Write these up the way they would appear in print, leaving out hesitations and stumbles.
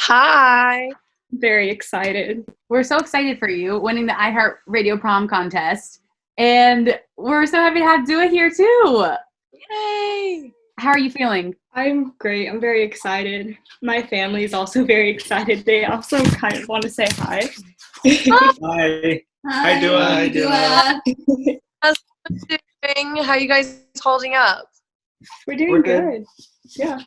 Hi. Very excited. We're so excited for you winning the iHeartRadio prom contest. And we're so happy to have Dua here too. Yay. How are you feeling? I'm great. I'm very excited. My family is also very excited. They also kind of want to say hi. Hi. Hi, Dua. Hi, Dua. How's it doing? How are you guys holding up? We're doing good. Yeah.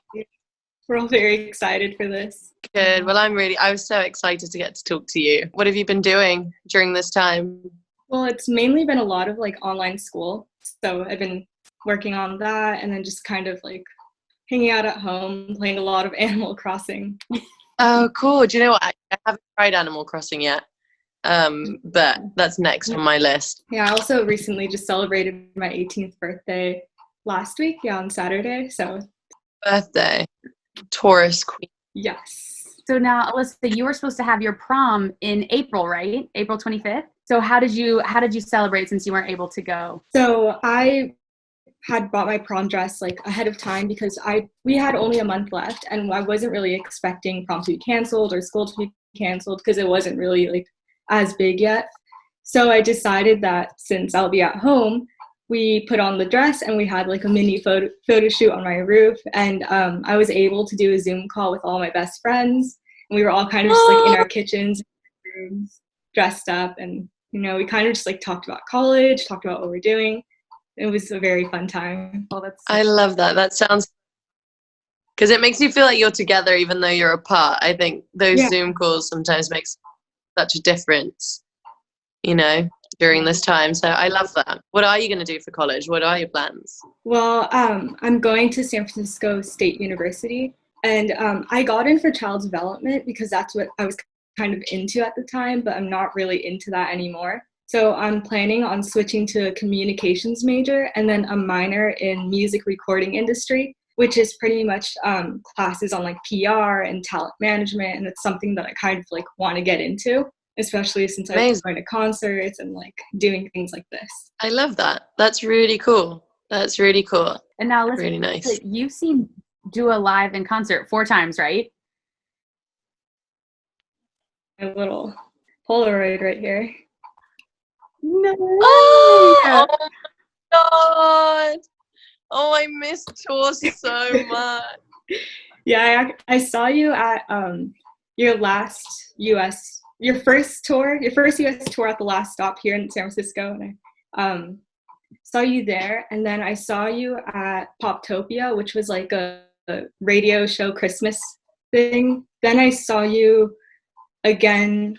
We're all very excited for this. Good. Well, I was so excited to get to talk to you. What have you been doing during this time? Well, it's mainly been a lot of like online school. So I've been working on that and then just kind of like hanging out at home, playing a lot of Animal Crossing. Oh, cool. Do you know what? I haven't tried Animal Crossing yet. But that's next on my list. Yeah, I also recently just celebrated my 18th birthday last week, on Saturday. So Birthday. Taurus queen. yes. So now, Alyssa, you were supposed to have your prom in April, right? April 25th. So how did you celebrate since you weren't able to go? So I had bought my prom dress like ahead of time because we had only a month left and I wasn't really expecting prom to be canceled or school to be canceled because it wasn't really like as big yet. So I decided that since I'll be at home, we put on the dress and we had like a mini photo shoot on my roof, and I was able to do a Zoom call with all my best friends, and we were all kind of just like in our kitchens, rooms, dressed up, and we kind of just like talked about college, talked about what we're doing. It was a very fun time. I love that. That sounds, because it makes you feel like you're together even though you're apart. I think those Zoom calls sometimes makes such a difference, during this time. So I love that. What are you going to do for college? What are your plans? Well, I'm going to San Francisco State University, and I got in for child development because that's what I was kind of into at the time, but I'm not really into that anymore. So I'm planning on switching to a communications major and then a minor in music recording industry, which is pretty much classes on like PR and talent management, and it's something that I kind of like want to get into, especially since I'm going to concerts and like doing things like this. I love that. That's really cool. That's really cool. And now listen, really nice. You've seen Dua live in concert 4 times, right? A little Polaroid right here. No. Oh my god. Oh, I miss tour so much. Yeah, I saw you at your first US tour at the last stop here in San Francisco, and I saw you there, and then I saw you at Poptopia, which was like a radio show Christmas thing. Then I saw you again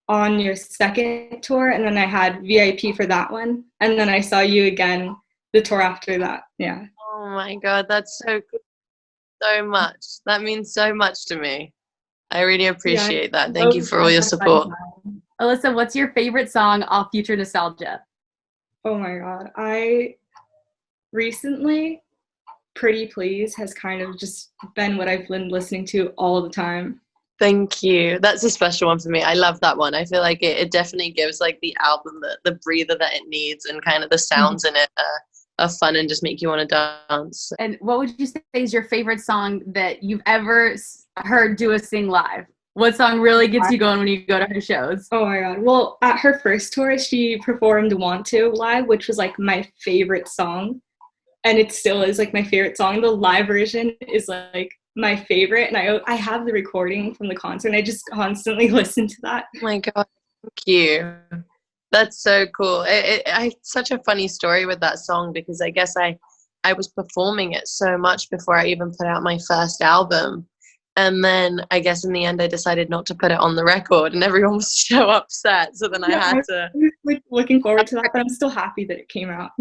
on your second tour, and then I had VIP for that one, and then I saw you again the tour after that. Yeah. Oh my god, that's so cool. So much. That means so much to me. I really appreciate that. Thank you for all your support. Alyssa, what's your favorite song off Future Nostalgia? Oh my god. I recently, Pretty Please has kind of just been what I've been listening to all the time. Thank you. That's a special one for me. I love that one. I feel like it definitely gives like the album the breather that it needs, and kind of the sounds in it are fun and just make you want to dance. And what would you say is your favorite song that you've ever heard Dua sing live? What song really gets you going when you go to her shows? Oh my god. Well, at her first tour, she performed Want To live, which was like my favorite song. And it still is like my favorite song. The live version is like my favorite, and I have the recording from the concert, and I just constantly listen to that. Oh my god, thank you. That's so cool. I such a funny story with that song, because I guess I was performing it so much before I even put out my first album, and then I guess in the end I decided not to put it on the record, and everyone was so upset. So then I had to. I was like looking forward to that, but I'm still happy that it came out.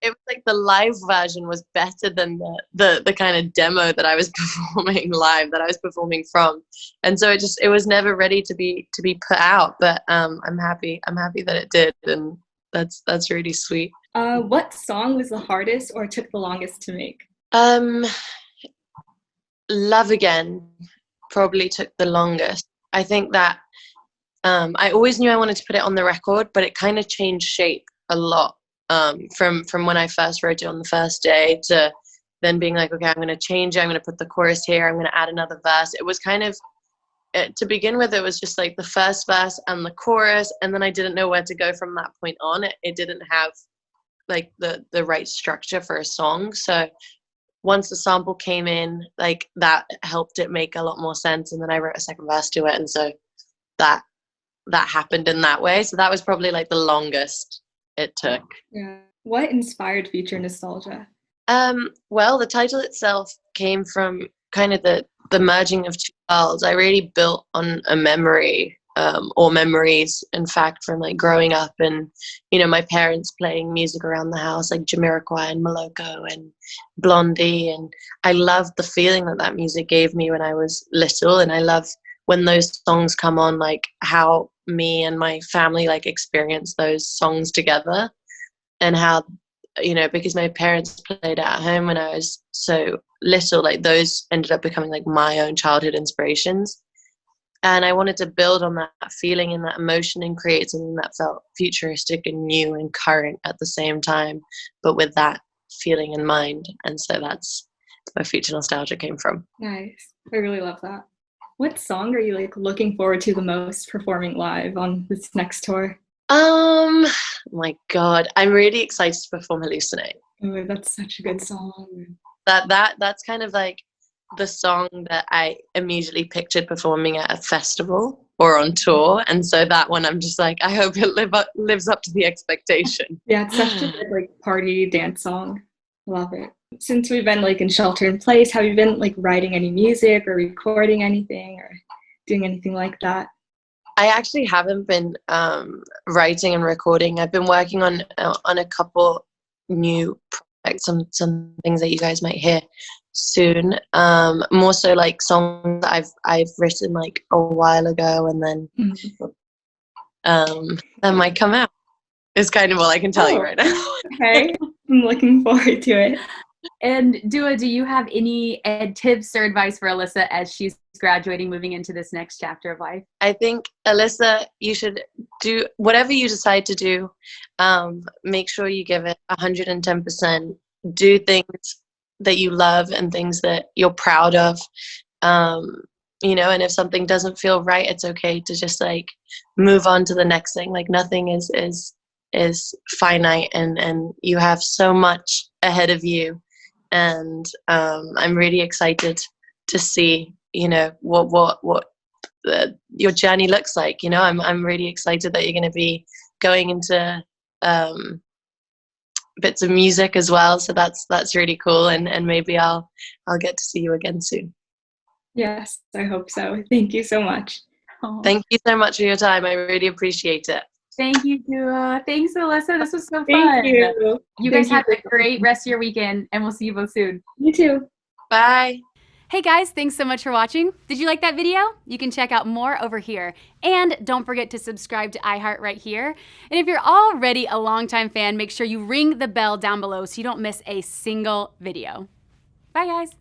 It was like the live version was better than the kind of demo that I was performing live, that I was performing from, and so it was never ready to be put out. But I'm happy that it did, and that's really sweet. What song was the hardest or took the longest to make? Love Again probably took the longest. I think that I always knew I wanted to put it on the record, but it kind of changed shape a lot. From when I first wrote it on the first day to then being like, okay, I'm going to change it. I'm going to put the chorus here. I'm going to add another verse. It was kind of to begin with, it was just like the first verse and the chorus, and then I didn't know where to go from that point on. It didn't have like the right structure for a song. So once the sample came in, like that helped it make a lot more sense, and then I wrote a second verse to it, and so that happened in that way. So that was probably like the longest it took. Yeah. What inspired Future Nostalgia? Well, the title itself came from kind of the merging of two worlds. I really built on a memory, or memories, in fact, from like growing up and, you know, my parents playing music around the house, like Jamiroquai and Moloko and Blondie. And I loved the feeling that music gave me when I was little. And I love when those songs come on, like how me and my family like experience those songs together, and how, you know, because my parents played at home when I was so little, like those ended up becoming like my own childhood inspirations. And I wanted to build on that feeling and that emotion and create something that felt futuristic and new and current at the same time, but with that feeling in mind. And so that's where Future Nostalgia came from. Nice. I really love that. What song are you like looking forward to the most performing live on this next tour? My God, I'm really excited to perform Hallucinate. Oh, that's such a good song. That's kind of like the song that I immediately pictured performing at a festival or on tour, and so that one I'm just like, I hope it lives up to the expectation. Yeah, it's such a good like party dance song. Love it. Since we've been like in shelter in place, have you been like writing any music or recording anything or doing anything like that? I actually haven't been writing and recording. I've been working on a couple new projects, some things that you guys might hear soon. More so like songs that I've written like a while ago, and then that might come out. Is kind of all I can tell you right now. Okay, I'm looking forward to it. And Dua, do you have any tips or advice for Alyssa as she's graduating, moving into this next chapter of life? I think, Alyssa, you should do whatever you decide to do. Make sure you give it 110%. Do things that you love and things that you're proud of. You know, and if something doesn't feel right, it's okay to just like move on to the next thing. Like nothing is finite, and you have so much ahead of you. And I'm really excited to see, you know, what your journey looks like. You know, I'm really excited that you're going to be going into bits of music as well. So that's really cool. And maybe I'll get to see you again soon. Yes, I hope so. Thank you so much. Thank you so much for your time. I really appreciate it. Thank you, Dua. Thanks, Alyssa. This was so fun. Thank you. You guys have a great rest of your weekend, and we'll see you both soon. You too. Bye. Hey guys, thanks so much for watching. Did you like that video? You can check out more over here. And don't forget to subscribe to iHeart right here. And if you're already a longtime fan, make sure you ring the bell down below so you don't miss a single video. Bye guys.